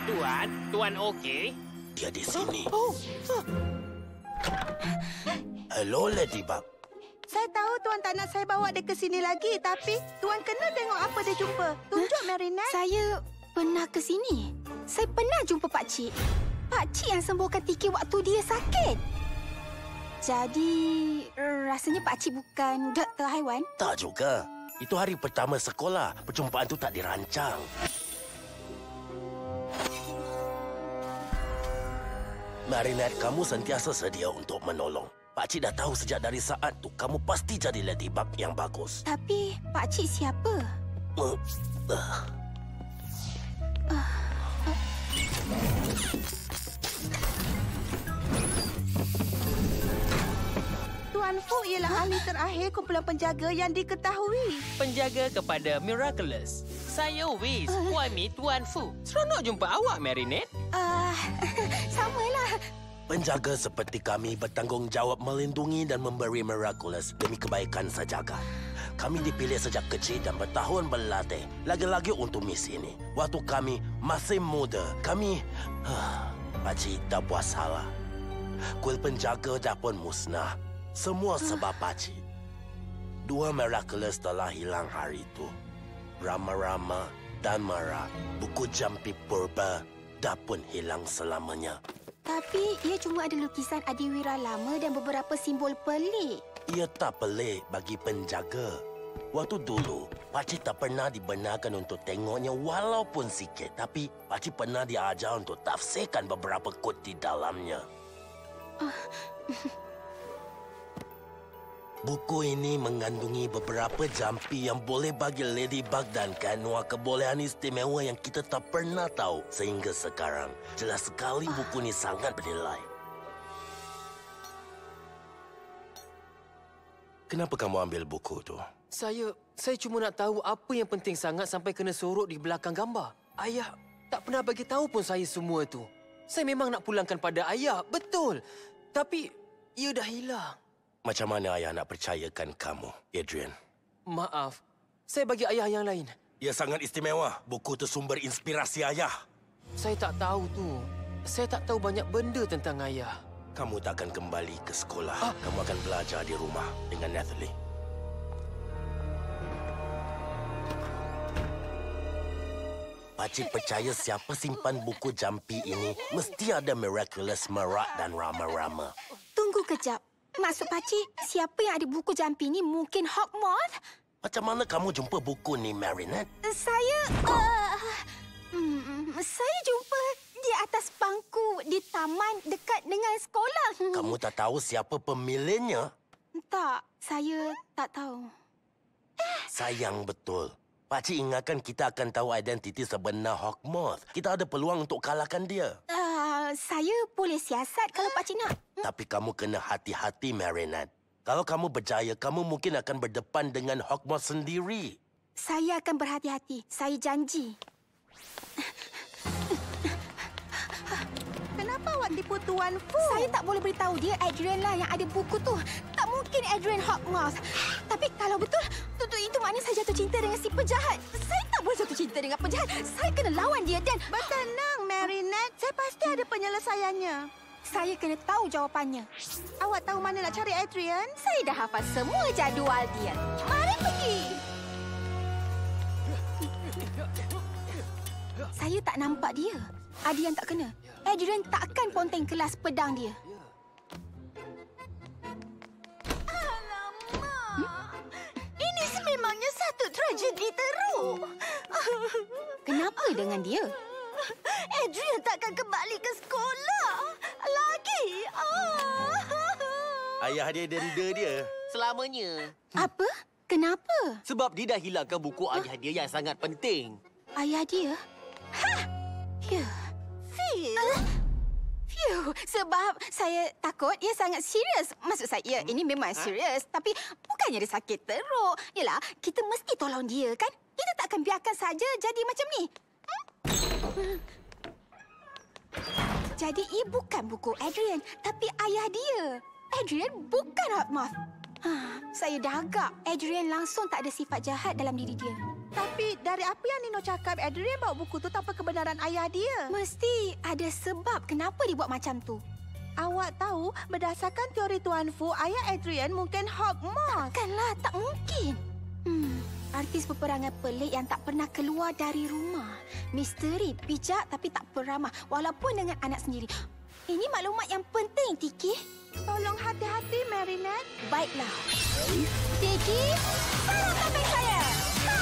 Tuan okey? Dia di sini. Oh. Hello, Ladybug. Saya tahu Tuan tak nak saya bawa dia ke sini lagi, tapi Tuan kena tengok apa dia jumpa. Tunjuk, Marinette. Saya pernah ke sini. Saya pernah jumpa Pak Cik. Pak Cik yang sembuhkan Tiki waktu dia sakit. Jadi, rasanya Pak Cik bukan doktor haiwan? Tak juga. Itu hari pertama sekolah. Perjumpaan tu tak dirancang. Marinette, kamu sentiasa sedia untuk menolong. Pak Cik dah tahu sejak dari saat tu kamu pasti jadi Ladybug yang bagus. Tapi Pak Cik siapa? Tuan Fu ialah ahli terakhir kumpulan penjaga yang diketahui. Penjaga kepada Miraculous. Saya Wiz, suami Tuan Fu. Seronok jumpa awak, Marinette. Samalah. Penjaga seperti kami bertanggungjawab melindungi dan memberi Miraculous demi kebaikan sejagat. Kami dipilih sejak kecil dan bertahun berlatih. Lagi-lagi untuk misi ini. Waktu kami masih muda, kami... Pakcik tak buat salah. Kuil penjaga dah pun musnah. Semua sebab Pakcik. 2 Miraculous telah hilang hari itu. Rama-Rama dan Mara, buku jampi purba dah pun hilang selamanya. Tapi ia cuma ada lukisan Adiwira lama dan beberapa simbol pelik. Ia tak pelik bagi penjaga. Waktu dulu, Pakcik tak pernah dibenarkan untuk tengoknya walaupun sikit. Tapi Pakcik pernah diajar untuk tafsirkan beberapa kod di dalamnya. Buku ini mengandungi beberapa jampi yang boleh bagi Ladybug dan Kanwa kebolehan istimewa yang kita tak pernah tahu sehingga sekarang. Jelas sekali buku ini sangat bernilai. Kenapa kamu ambil buku tu? Saya cuma nak tahu apa yang penting sangat sampai kena sorok di belakang gambar. Ayah tak pernah bagi tahu pun saya semua tu. Saya memang nak pulangkan pada ayah, betul. Tapi ia dah hilang. Macam mana ayah nak percayakan kamu, Adrian? Maaf, saya bagi ayah yang lain. Ia sangat istimewa. Buku itu sumber inspirasi ayah. Saya tak tahu tu. Saya tak tahu banyak benda tentang ayah. Kamu tak akan kembali ke sekolah. Kamu akan belajar di rumah dengan Natalie. Pakcik percaya siapa simpan buku jampi ini mesti ada Miraculous Merak dan Rama-Rama. Tunggu kejap. Maksud Pakcik, siapa yang ada buku jampi ni mungkin Hawkmoth? Macam mana kamu jumpa buku ni, Marinette? Saya jumpa di atas bangku di taman dekat dengan sekolah. Kamu tak tahu siapa pemiliknya? Tak, saya tak tahu. Sayang betul. Pakcik ingatkan kita akan tahu identiti sebenar Hawkmoth. Kita ada peluang untuk kalahkan dia. Saya boleh siasat kalau Pakcik nak. Tapi kamu kena hati-hati, Marinette. Kalau kamu berjaya, kamu mungkin akan berdepan dengan Hawkmoth sendiri. Saya akan berhati-hati. Saya janji. Kenapa awak tipu Tuan Fu? Saya tak boleh beritahu dia Adrian lah yang ada buku tu. Tak mungkin Adrian Hawkmoth. Tapi kalau betul, itu maknanya saya jatuh cinta dengan si penjahat. Saya tak boleh jatuh cinta dengan penjahat. Saya kena lawan dia dan... Bertenang, Marinette. Saya pasti ada penyelesaiannya. Saya kena tahu jawapannya. Awak tahu mana nak cari Adrian? Saya dah hafal semua jadual dia. Mari pergi. Saya tak nampak dia. Ada yang tak kena. Adrian takkan ponteng kelas pedang dia. Alamak. Ini sememangnya satu tragedi teruk. Kenapa dengan dia? Adrian takkan kembali ke sekolah lagi. Ayah dia denda dia. Selamanya. Apa? Kenapa? Sebab dia dah hilangkan buku ayah dia yang sangat penting. Ayah dia? Ya. Phew, sebab saya takut ia sangat serius. Maksud saya, ini memang serius. Tapi bukannya dia sakit teruk. Yelah, kita mesti tolong dia, kan? Kita takkan biarkan saja jadi macam ni. Jadi, ia bukan buku Adrian, tapi ayah dia. Adrian bukan Hawkmoth. Saya dah agak. Adrian langsung tak ada sifat jahat dalam diri dia. Tapi dari apa yang Nino cakap, Adrian bawa buku tu tanpa kebenaran ayah dia. Mesti ada sebab kenapa dia buat macam tu. Awak tahu, berdasarkan teori Tuan Fu, ayah Adrian mungkin Hawkmoth. Takkanlah, tak mungkin. Artis peperangan pelik yang tak pernah keluar dari rumah. Misteri, bijak tapi tak peramah. Walaupun dengan anak sendiri. Ini maklumat yang penting, Tiki. Tolong hati-hati, Marinette. Baiklah. Tiki, tolong topeng saya. Ha!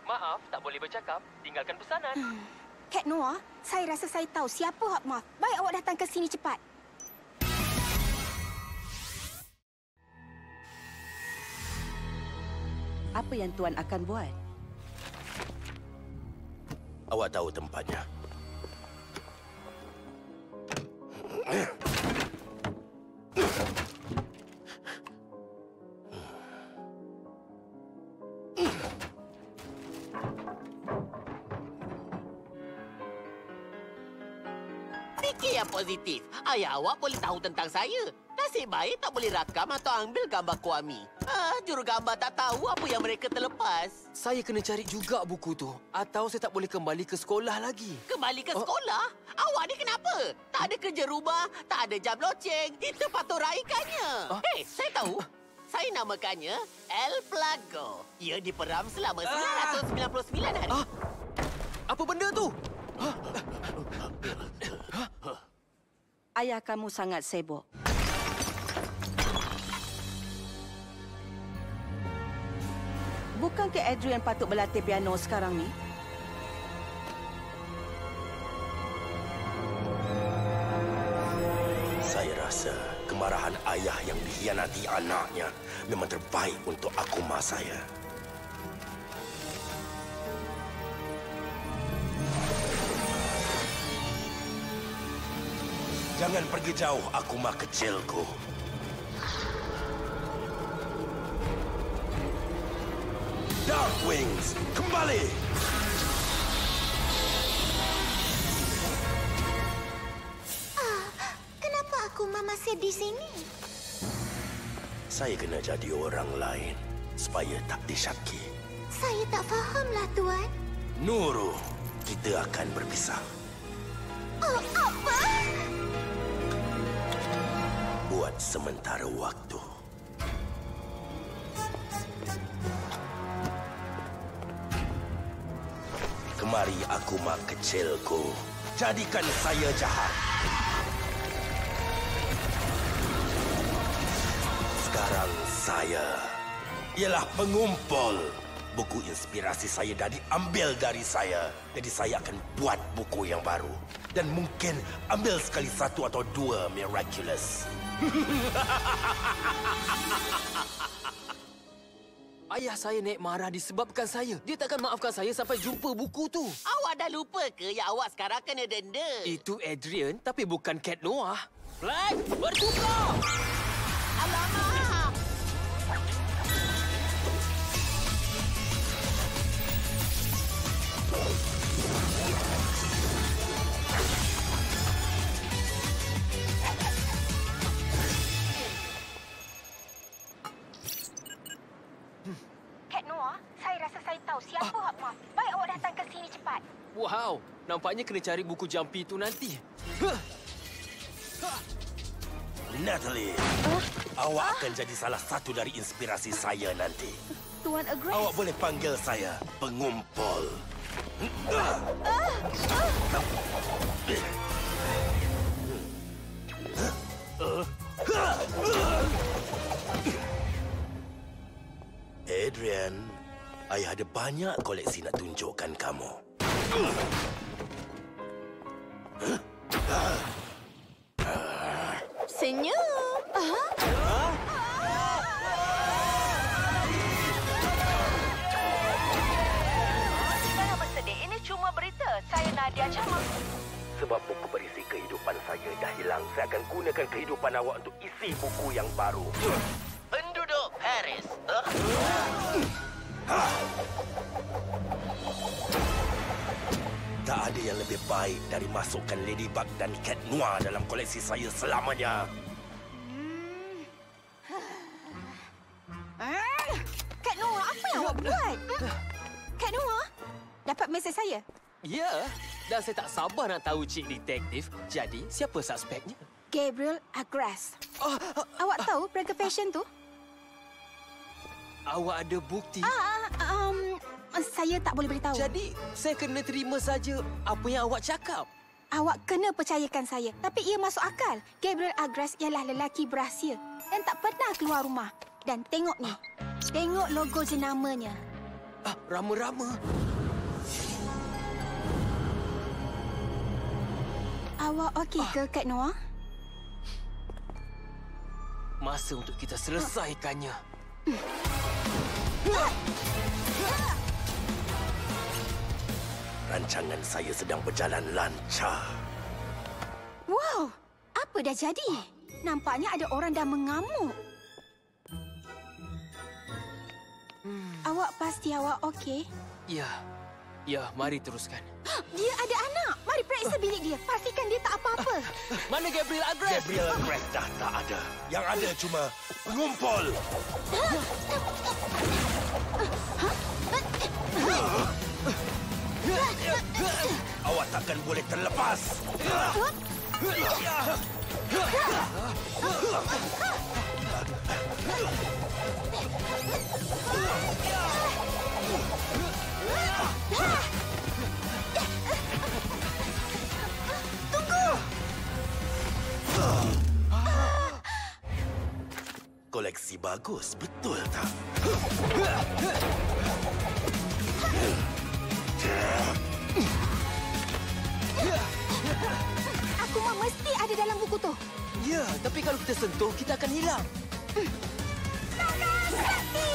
Maaf, tak boleh bercakap. Tinggalkan pesanan. Kat Noah, saya rasa saya tahu siapa Hawkmoth. Baik awak datang ke sini cepat. Apa yang Tuan akan buat? Awak tahu tempatnya. Fikir yang positif. Ayah awak boleh tahu tentang saya. Nasib baik tak boleh rakam atau ambil gambar Kwami. Jurugambar tak tahu apa yang mereka terlepas. Saya kena cari juga buku tu. Atau saya tak boleh kembali ke sekolah lagi. Kembali ke sekolah? Awak ni kenapa? Tak ada kerja rumah, tak ada jam loceng. Kita patut raikannya. Hei, saya tahu. Saya namakannya El Plago. Ia diperam selama 999 hari. Apa benda tu? Ayah kamu sangat sibuk. Bukankah Adrian patut berlatih piano sekarang ni? Saya rasa kemarahan ayah yang dikhianati anaknya memang terbaik untuk akuma saya. Jangan pergi jauh, akuma kecilku. Dark Wings, kembali! Kenapa aku masih di sini? Saya kena jadi orang lain supaya tak disyaki. Saya tak fahamlah, Tuan. Nuru, kita akan berpisah. Oh, apa? Buat sementara waktu. Kemari akuma kecilku. Jadikan saya jahat. Sekarang saya ialah pengumpul. Buku inspirasi saya dah diambil dari saya. Jadi saya akan buat buku yang baru. Dan mungkin ambil sekali satu atau dua miraculous. Ayah saya naik marah disebabkan saya. Dia takkan maafkan saya sampai jumpa buku tu. Awak dah lupa ke yang awak sekarang kena denda? Itu Adrian, tapi bukan Cat Noah. Flag, bertukar! Alamak! Kat Noah, saya rasa saya tahu siapa Hawkmoth. Baik awak datang ke sini cepat. Wow, nampaknya kena cari buku jampi tu nanti. Natalie, awak akan jadi salah satu dari inspirasi saya nanti. Tuan Agreste. Awak boleh panggil saya pengumpul. Adrian, ayah ada banyak koleksi nak tunjukkan kamu. Senyum. Jangan bersedih. Ini cuma berita. Saya Nadia Chama. sebab buku berisi kehidupan saya dah hilang, saya akan gunakan kehidupan awak untuk isi buku yang baru. Penduduk Paris. Tak ada yang lebih baik dari masukkan Ladybug dan Cat Noir dalam koleksi saya selamanya. Kak Noah, apa yang awak buat? Kak Noah, dapat mesej saya? Ya, dan saya tak sabar nak tahu Cik Detektif. Jadi, siapa suspeknya? Gabriel Agras. Awak tahu peraga fashion tu? Awak ada bukti? Saya tak boleh beritahu. Jadi, saya kena terima saja apa yang awak cakap. Awak kena percayakan saya. Tapi ia masuk akal. Gabriel Agras ialah lelaki berahsia dan tak pernah keluar rumah. Dan tengok ni. Tengok logo jenamanya. Rama-rama. Awak okey ke, Kak Noah? Masa untuk kita selesaikannya. Rancangan saya sedang berjalan lancar. Wow, apa dah jadi? Nampaknya ada orang dah mengamuk. Awak pasti awak okey? Ya, mari teruskan. Dia ada anak. Mari periksa bilik dia. Pastikan dia tak apa-apa. Mana Gabriel Agras? Gabriel Agras dah tak ada. Yang ada cuma pengumpul. Awak takkan boleh terlepas. Koleksi bagus, betul tak? Aku mah mesti ada dalam buku tu. Ya, tapi kalau kita sentuh, kita akan hilang. Tangan sakti!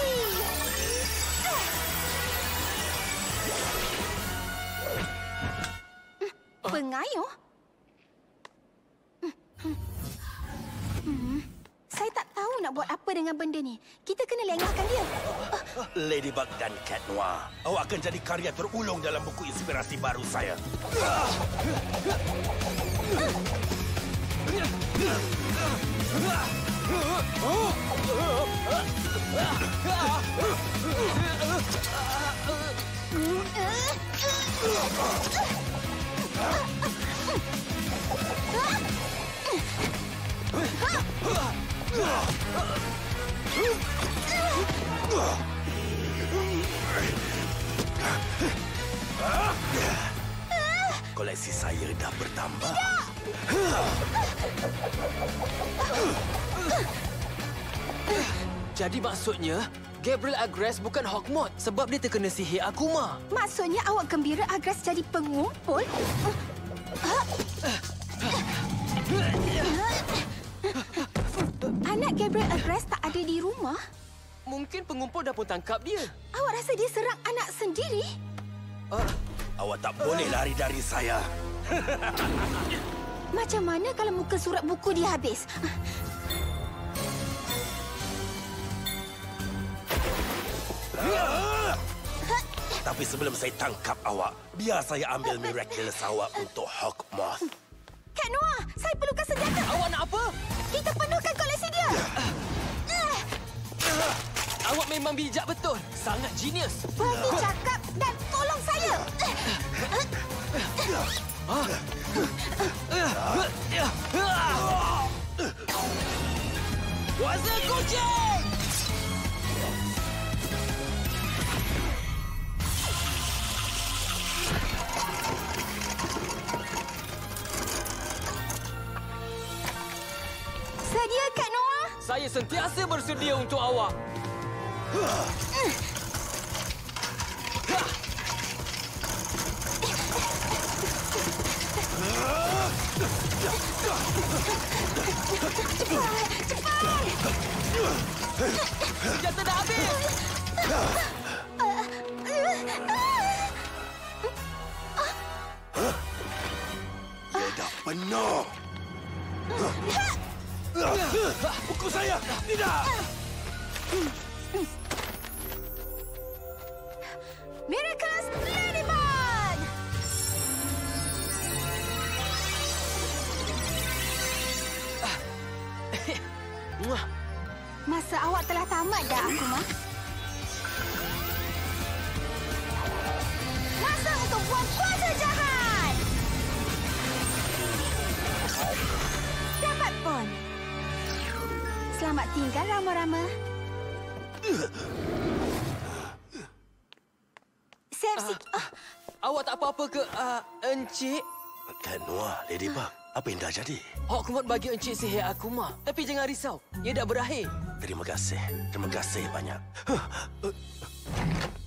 Pengayuh? Saya tak tahu nak buat apa dengan benda ni. Kita kena lengahkan dia. Ladybug dan Cat Noir. Awak akan jadi karya terulung dalam buku inspirasi baru saya. Koleksi saya dah bertambah. Jadi maksudnya, Gabriel Agras bukan Hawkmoth sebab dia terkena sihir Akuma. Maksudnya awak gembira Agras jadi pengumpul? Anak Gabriel Agras tak ada di rumah? Mungkin pengumpul dah pun tangkap dia. Awak rasa dia serang anak sendiri? Awak tak boleh lari dari saya. Macam mana kalau muka surat buku dia habis? Tapi sebelum saya tangkap awak, biar saya ambil Miraculous awak untuk Hawkmoth. Kak Noah, saya perlukan senjata. Awak nak apa? Kita penuhkan koleksi dia. Awak memang bijak betul. Sangat genius. Berhenti cakap dan tolong saya. Kuasa kucing! Sedia, Kak Noah? Saya sentiasa bersedia untuk awak. Senjata dah habis. penuh. Buku saya! Tidak! Miraculous Ladybug! Masa awak telah tamat dah, Akuma. Masa untuk buat kuasa jahat! Dapat pun. Selamat tinggal, Rama-Rama. Sepsi... Awak tak apa-apa ke, Encik? Kan Noah, Ladybug. Apa yang dah jadi? Hawkmoth bagi Encik sihir Akuma. Tapi jangan risau, ia dah berakhir. Terima kasih. Terima kasih banyak.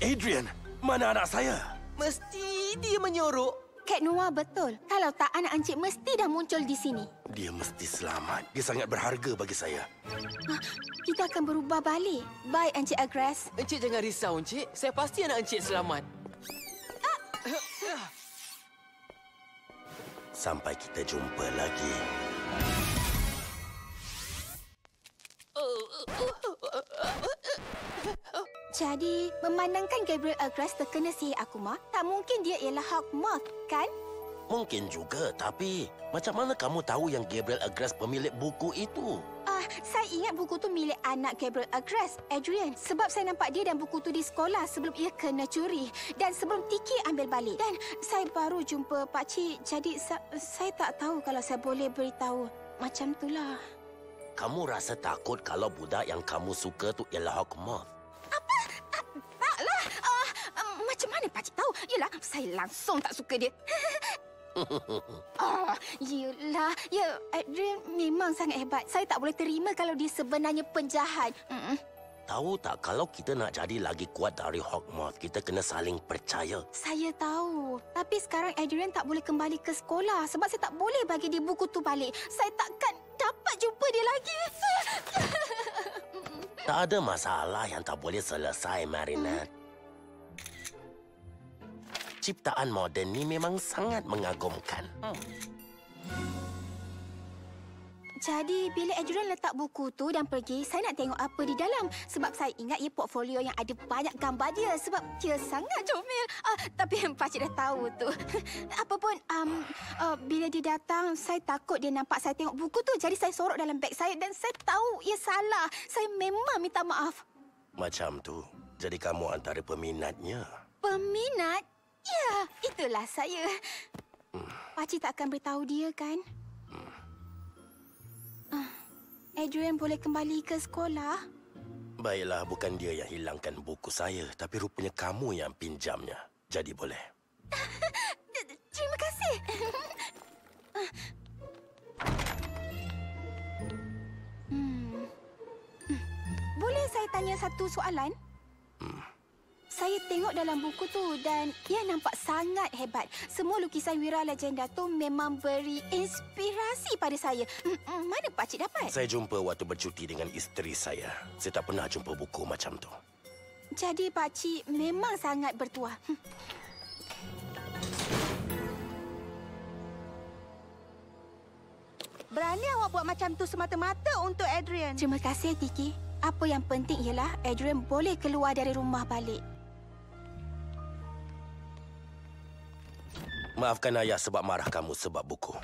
Adrian, mana anak saya? Mesti dia menyorok. Kak Noah betul. Kalau tak, anak Encik mesti dah muncul di sini. Dia mesti selamat. Dia sangat berharga bagi saya. Kita akan berubah balik. Bye, Encik Agres. Encik jangan risau, Encik. Saya pasti anak Encik selamat. Sampai kita jumpa lagi. Jadi, memandangkan Gabriel Agres terkena sihir Akuma, tak mungkin dia ialah Hawkmoth, kan? Mungkin juga, tapi macam mana kamu tahu yang Gabriel Agres pemilik buku itu? Saya ingat buku tu milik anak Gabriel Agres, Adrian. Sebab saya nampak dia dan buku tu di sekolah sebelum ia kena curi. Dan sebelum Tiki ambil balik. Dan saya baru jumpa Pakcik. Jadi saya tak tahu kalau saya boleh beritahu. Macam itulah. Kamu rasa takut kalau budak yang kamu suka tu ialah Hawkmoth? Apa? Taklah. Macam mana Pakcik tahu? Yelah, saya langsung tak suka dia. Yelah. Ya, Adrian memang sangat hebat. Saya tak boleh terima kalau dia sebenarnya penjahat. Tahu tak, kalau kita nak jadi lagi kuat dari Hawkmoth, kita kena saling percaya. Saya tahu. Tapi sekarang Adrian tak boleh kembali ke sekolah sebab saya tak boleh bagi dia buku tu balik. Saya takkan dapat jumpa dia lagi. Tak ada masalah yang tak boleh selesai, Marinette. Ciptaan moden ni memang sangat mengagumkan. Jadi, bila Adrian letak buku tu dan pergi, saya nak tengok apa di dalam. Sebab saya ingat ia portfolio yang ada banyak gambar dia. Sebab dia sangat comel. Tapi Pakcik dah tahu tu. Apapun, bila dia datang, saya takut dia nampak saya tengok buku tu. Jadi saya sorok dalam beg saya dan saya tahu ia salah. Saya memang minta maaf. Macam tu. Jadi kamu antara peminatnya. Peminat? Ya, itulah saya. Pakcik tak akan beritahu dia, kan? Adrian boleh kembali ke sekolah? Baiklah, bukan dia yang hilangkan buku saya, tapi rupanya kamu yang pinjamnya. Jadi boleh. Terima kasih. Boleh saya tanya satu soalan? Saya tengok dalam buku tu dan ia nampak sangat hebat. Semua lukisan Wira Legenda tu memang beri inspirasi pada saya. Mana Pakcik dapat? Saya jumpa waktu bercuti dengan isteri saya. Saya tak pernah jumpa buku macam tu. Jadi Pakcik memang sangat bertuah. Berani awak buat macam tu semata-mata untuk Adrian. Terima kasih, Tiki. Apa yang penting ialah Adrian boleh keluar dari rumah balik. Maafkan ayah sebab marah kamu sebab buku.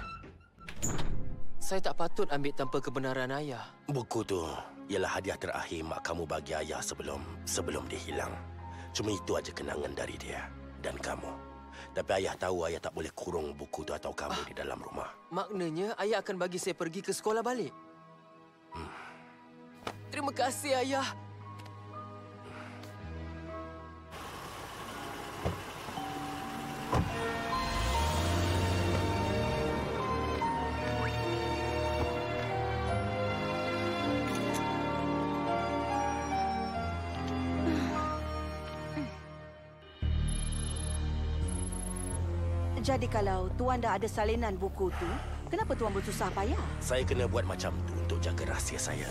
Saya tak patut ambil tanpa kebenaran ayah. Buku tu ialah hadiah terakhir mak kamu bagi ayah sebelum dia hilang. Cuma itu aja kenangan dari dia dan kamu. Tapi ayah tahu ayah tak boleh kurung buku tu atau kamu di dalam rumah. Maknanya ayah akan bagi saya pergi ke sekolah balik? Terima kasih, ayah. Jadi kalau Tuan dah ada salinan buku tu, kenapa Tuan bersusah payah? Saya kena buat macam tu untuk jaga rahsia saya.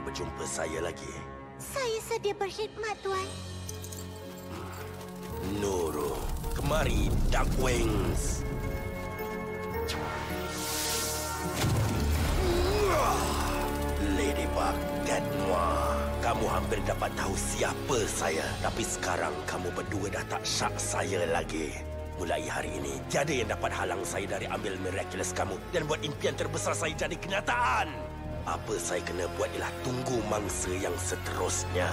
berjumpa saya lagi. Saya sedia berkhidmat, Tuan. Nurul, kemari, Dark Wings. Ladybug Cat Noir. Kamu hampir dapat tahu siapa saya. Tapi sekarang kamu berdua dah tak syak saya lagi. Mulai hari ini, tiada yang dapat halang saya dari ambil miraculous kamu dan buat impian terbesar saya jadi kenyataan. Apa saya kena buat ialah tunggu mangsa yang seterusnya.